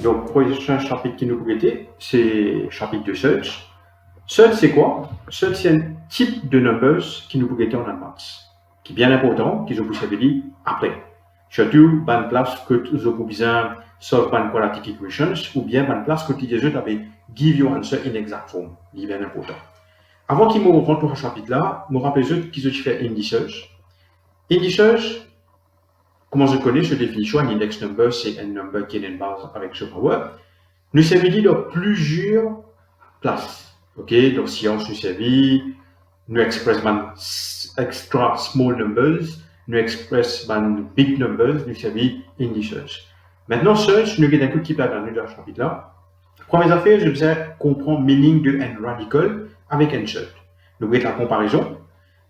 Donc, prochain chapitre qui nous était, c'est chapitre de search. Search, c'est quoi? Search, c'est un type de numbers qui nous peut en maths, qui est bien important, qui je vous avais dit après. Surtout, bonne place que vous avez besoin solve one quadratic equations, ou bien bonne place que tu avez give you answer in exact form, qui est bien important. Avant qu'il me rentre pour ce chapitre-là, je me rappelle qu'ils ont fait indices. Indices, comment je connais cette définition, un index number, c'est un number qui est une base avec ce power. Nous savons dit dans plusieurs places. Ok, donc science nous savons, nous express extra small numbers, nous express big numbers, nous savons indices. Maintenant, search, nous avons un coup qui parle dans le chapitre-là. Première affaire, je vais comprendre le meaning de n radical avec n search. Nous avons la comparaison.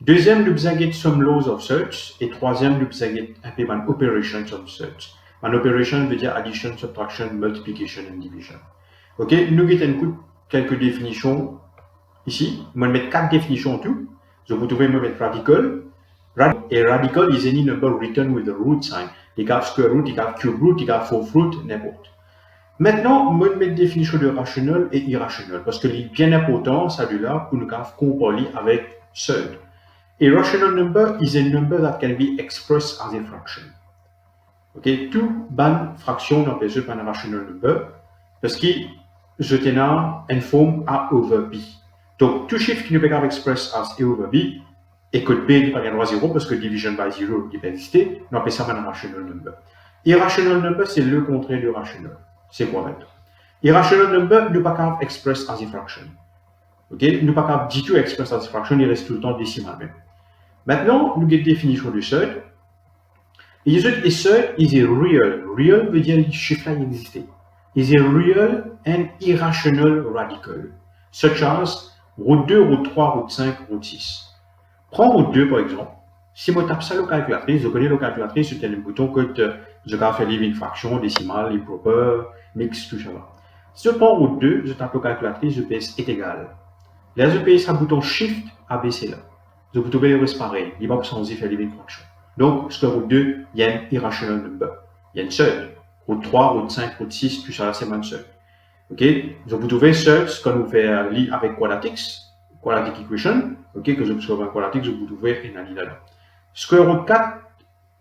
Deuxième, nous avons some laws of search. Et troisième, nous avons un peu une operations of search. Une operation veut dire addition, subtraction, multiplication and division. Ok, nous avons quelques définitions ici. Je vais mettre 4 définitions en tout. Je vous pouvez me mettre radical. Et radical is any number written with a root sign. Il y a square root, il y a cube root, il y a fourth root, n'importe. Maintenant, je vais mettre définition de rationnel et irrationnel. Parce que c'est bien important, celui-là, pour nous comparer avec seul. A rational number is a number that can be expressed as a fraction. Ok, tout bonne fraction n'a pas besoin d'un rational number parce que je tiens une forme A over B. Donc, tout chiffre qui ne peut pas express as A over B et que B n'est pas égal à 0 parce que division by 0 qui peut exister, on appelle ça un rational number. Irrational number, c'est le contraire de rational. C'est quoi maintenant? Irrational number ne peut pas express as a fraction. Ok, ne peut pas du tout express as a fraction, il reste tout le temps décimal même. Maintenant, nous avons une définition du seul. Et seul is a real. Real veut dire que le chiffre là existe. Is a real and irrational radical, such as route 2, route 3, route 5, route 6. Prends route 2 par exemple. Si je tape ça sur la calculatrice, je connais la calculatrice, c'est un bouton que je peux faire une fraction, décimale, improper, mix, tout ça. Si je prends route 2, je tape la calculatrice, je pèse est égal. Là, je pèse le bouton Shift ABC là. Je peux trouver le reste pareil. Il va pas sans faire une fraction. Donc, sur route 2, il y a un irrational number. Il y a une seule. Route 3, route 5, route 6, tout ça, c'est une seule. Ok? Je peux trouver seul, ce qu'on fait avec quadratic equation. Ok? Que je peux trouver un quadratic, je peux trouver une année là. Square root 4,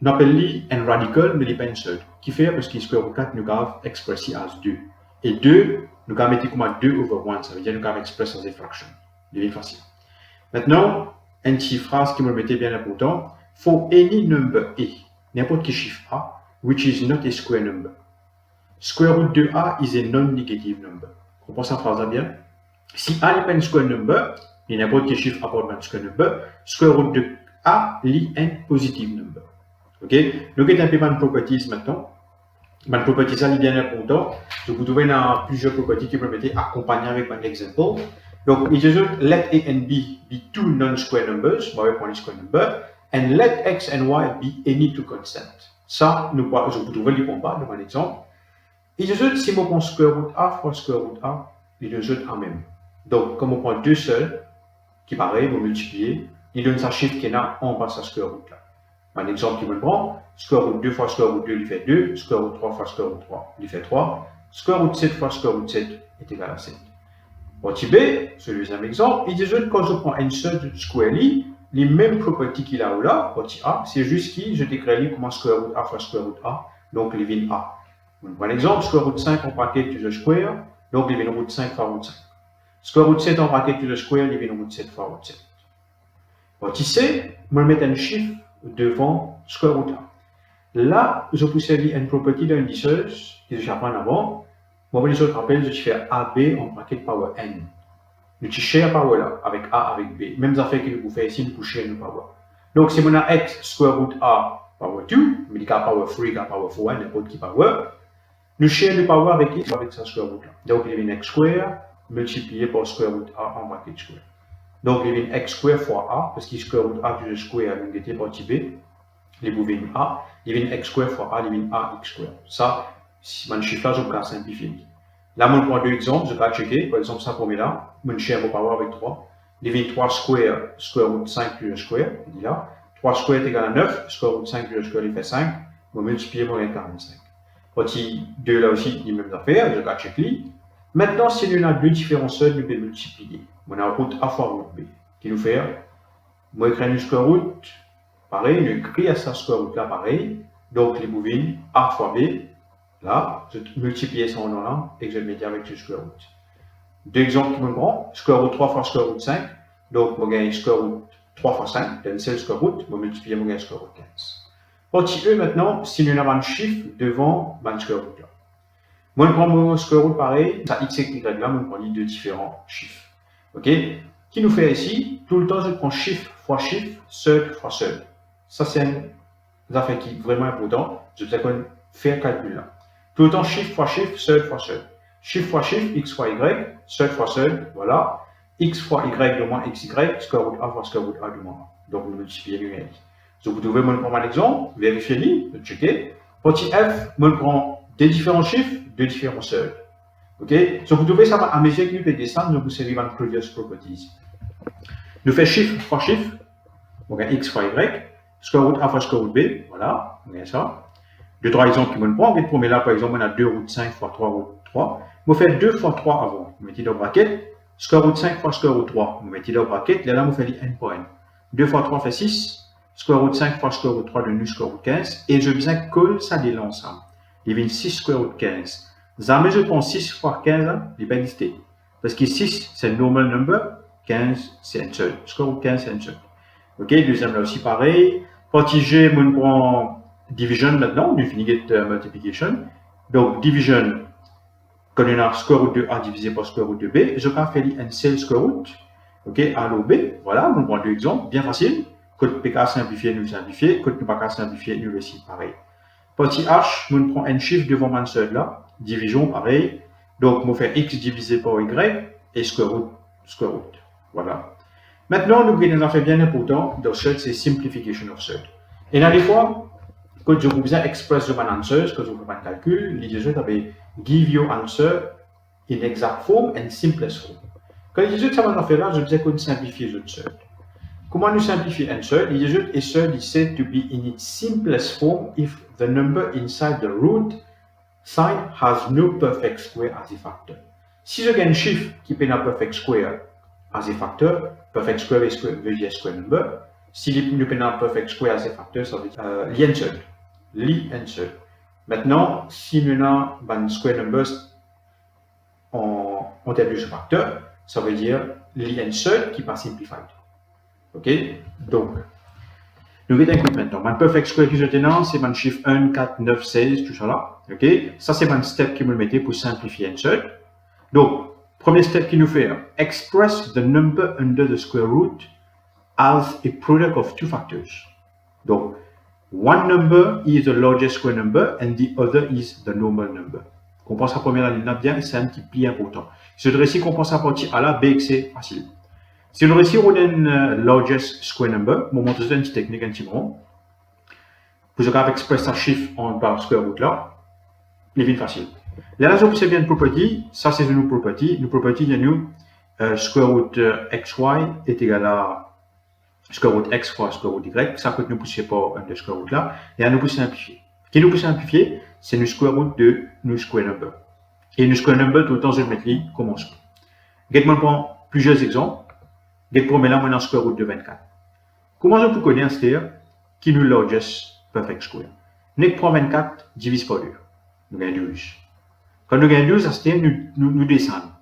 on appelle un radical, mais il n'est pas une seule. Qui fait parce que square root 4, nous avons expressé as 2. Et 2, nous avons mis comme 2 over 1. Ça veut dire que nous avons expressé as a fraction. C'est facile. Maintenant, une petite phrase qui me mettait bien important. For any number A, n'importe quel chiffre A, which is not a square number. Square root de A is a non-negative number. On pense cette phrase bien. Si A n'est pas un square number, et n'importe quel chiffre A pas un square number, square root de A lit un positive number. Ok? Nous avons un peu de properties maintenant. Une property, ça est bien important. Je vous trouve dans plusieurs properties qui permettent d'accompagner avec un exemple. Donc, it is let A and B be two non-square numbers, by one square number, and let X and Y be any two constant. Ça, je vous trouve le combat dans un exemple. It is si on prend square root A fois square root A, les deux autres en même. Donc, comme on prend deux seuls, qui pareil, vous multipliez, il donne sa chiffre qui est là en bas sa square root là. Un exemple qui me prend, square root 2 fois square root 2, il fait 2, square root 3 fois square root 3, il fait 3, square root 7 fois square root 7 est égal à 7. Pour type B, c'est le deuxième exemple, il dit que quand je prends un seul square lit, les mêmes propriétés qu'il a là, pour type A, c'est juste que je décris comme square root A fois square root A, donc il vient A. Par exemple, square root 5 en bracket to the square, donc il vient root 5 fois root 5. Square root 7 en bracket to the square, il vient root 7 fois root 7. Pour type C, je vais mettre un chiffre devant square root A. Là, je peux servir une propriété d'indices que je apprends avant. Moi, je me rappelle, je fais AB en bracket power n. Je share power là, avec A, avec B. Même affaire que vous faites ici, vous share le power. Donc, si on a x square root A power 2, mais il y a power 3, il y a power 4, n'importe qui power, nous share le power avec x avec sa square root là. Donc, il y a x square multiplié par square root A en bracket square. Donc, il y a x square fois A, parce que square root A du square a été partie B. Les bouviers A, il y a x square fois A, il y a A x square. Ça, si mon chiffrage, je peux simplifier. Là, je prends deux exemples, je vais checker. Par exemple, ça pour là, je share mon power avec 3. Il y a 3 square root 5 plus le square. Il dit là, 3 square est égal à 9, square root 5 plus le square, il fait 5. Je vais multiplier mon 45. Partie 2 là aussi, les mêmes affaires, je vais checker. Maintenant, si nous avons deux différents seuils, nous pouvons multiplier. On a route A fois route B. Qui nous fait, moi, écrire une square root, pareil, nous écrivons à sa square root là, pareil. Donc, les bouvines A fois B, là, je multiplie ça en là, et que je le mets avec le square root. Deux exemples qui me prend, square root 3 fois square root 5. Donc, je gagne square root 3 fois 5, c'est une seule square root, je multiplie mon square root 15. Partie E maintenant, si nous avons un chiffre devant le square root là. Moi, je prends mon square root pareil, ça x et y là, je prends les deux différents chiffres. Ok? Qui nous fait ici, tout le temps, je prends chiffre fois chiffre, seul fois seul. Ça, c'est une affaire qui est vraiment important. Je vais faire calcul là. Tout le temps, chiffre fois chiffre, seul fois seul. Chiffre fois chiffre, x fois y, seul fois seul, voilà. X fois y de moins xy, square root a fois square root a de moins a. Donc, vous multipliez numérique. Donc, vous devez me prendre un exemple, vérifiez-le, checker. Partie F, me prend des différents chiffres, deux différents seuils. Ok? Donc, vous devez savoir, à mesure que nous pouvons descendre, nous pouvons servir dans previous properties. Nous faisons chiffre fois chiffre, on a x fois y, square root a fois square root b, voilà, on a ça. Deux, trois exemples qui me prend, on va là, par exemple, on a 2 root 5 fois 3 root 3. On fait 2 fois 3 avant, on met dans le bracket, square root 5 fois square root 3, on met dans le bracket, là, on fait n pour n. 2 fois 3 fait 6, square root 5 fois square root 3 devenu square root 15, et je viens coller ça de l'ensemble. Il vient 6 square root 15. Jamais je prends 6 fois 15, il n'est pas listé. Parce que 6, c'est un normal number, 15, c'est un seul. Square root 15, c'est un seul. Ok, deuxième là aussi pareil. Partie G, on prend division maintenant, on finit multiplication. Donc, division, quand on a square root de A divisé par square root de B, je peux faire un seul square root. Ok, A ou B, voilà, on prend deux exemples, bien facile. Quand on peut simplifier, nous simplifier. Quand on ne peut pas simplifier, nous aussi pareil. Partie H, on prend un chiffre devant un seul là, division pareil. Donc, on fait x divisé par y et square root, square root. Voilà. Maintenant, nous avons une affaire bien importante dans seul, c'est simplification of seul. Et là, des fois, quand je vous besoin express your answer, quand je vous fais un calcul, les gens avaient give your answer in exact form and simplest form. Quand les gens savent faire là, je disais qu'on simplifie le seul. Comment nous simplifier un seul? Les gens est seul is said to be in its simplest form if the number inside the root sign has no perfect square as a factor. Si je gagne un chiffre qui peut un perfect square as a factor, perfect square veut dire square number. Si nous prenons un perfect square as a factor, ça veut dire li un seul. Maintenant, si nous avons un square number en termes de facteur, ça veut dire li un seul qui n'est pas simplified. Ok? Donc, nous allons écouter maintenant. Un perfect square que je tenais, c'est un chiffre 1, 4, 9, 16, tout ça là. Ok? Ça, c'est un step qui me mettait pour simplifier un seul. Donc, premier step qui nous fait, express the number under the square root as a product of two factors. Donc, one number is the largest square number and the other is the normal number. On pense à la première ligne là bien, c'est un petit pli important. Si je réussis qu'on pense à partir A là, B, c'est facile. Si on réussit on a une largest square number, on montre une petite technique un petit peu. Pour je vais express un chiffre en par square root là, il est facile. La raison pour c'est bien une property, ça c'est une property. Une property, il y a nous square root xy est égal à square root x fois square root y. Ça peut nous pousser par un de square root là, et à nous pousser simplifier. Ce qui nous pousse simplifier, c'est le square root de nous square number. Et nous square number, tout le temps, je vais mettre les commencement. Je vais prendre plusieurs exemples. Je vais prendre là, un square root de 24. Comment je peux connaître c'est-à-dire qui nous largest perfect square? Nous prenons 24 divise par 2. Nous gagnons 12. Quand nous gagnons 12, c'est-à-dire nous descendons.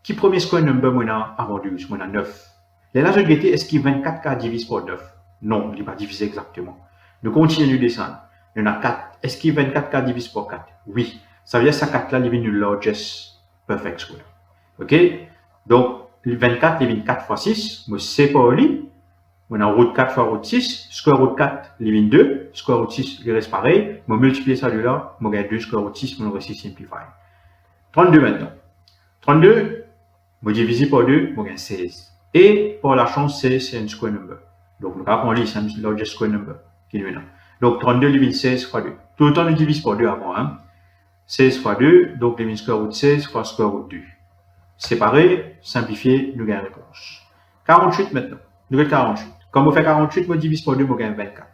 Qui premier square number moi avant 12? Moi 9. Là, je vais est-ce qu'il 24 divise par 9? Non, il n'est pas divisé exactement. Nous continuons de descendre. Il y en a 4. Est-ce qu'il 24 divise par 4? Oui. Ça veut dire que ça 4 là, il est le largest perfect square. Ok? Donc, le 24, il est 4 fois 6. Moi, c'est pas lui. On a root 4 fois root 6. Square root 4, il est 2. Square root 6, il reste pareil. Moi, multiplier ça de là. Moi, j'ai 2 square root 6. Moi, réussi simplify. 32 maintenant. 32, moi, divisé par 2, moi, j'ai 16. Et par la chance, c'est un square number. Donc, nous avons dit c'est un largest square number qui est là. Donc, 32 divise 16 fois 2. Tout le temps, nous divise par 2 avant. Hein? 16 fois 2, donc les square root 16 fois square root 2. Séparer, simplifier, nous gagnons réponse. 48 maintenant. Nous gagnons 48. Quand on fait 48, on divise par 2, on gagne 24.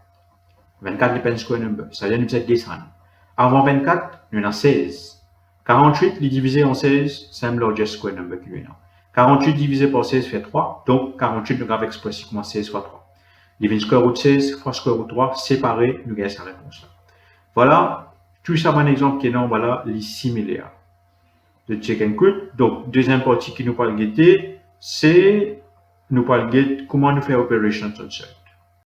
24 n'est pas un square number. Ça veut dire que nous allons descendre. Avant 24, nous avons 16. 48, les divisé en 16, c'est le largest square number que nous avons. 48 divisé par 16 fait 3, donc 48 nous avons expressé comme 16 fois 3. Divine square root 16 fois square root 3, séparé, nous avons sa réponse. Voilà, tout ça, un exemple qui est non, voilà, les similaires. De check and cut. Donc, deuxième partie qui nous parle guetter, c'est nous parle comment nous faire opération sur le seul.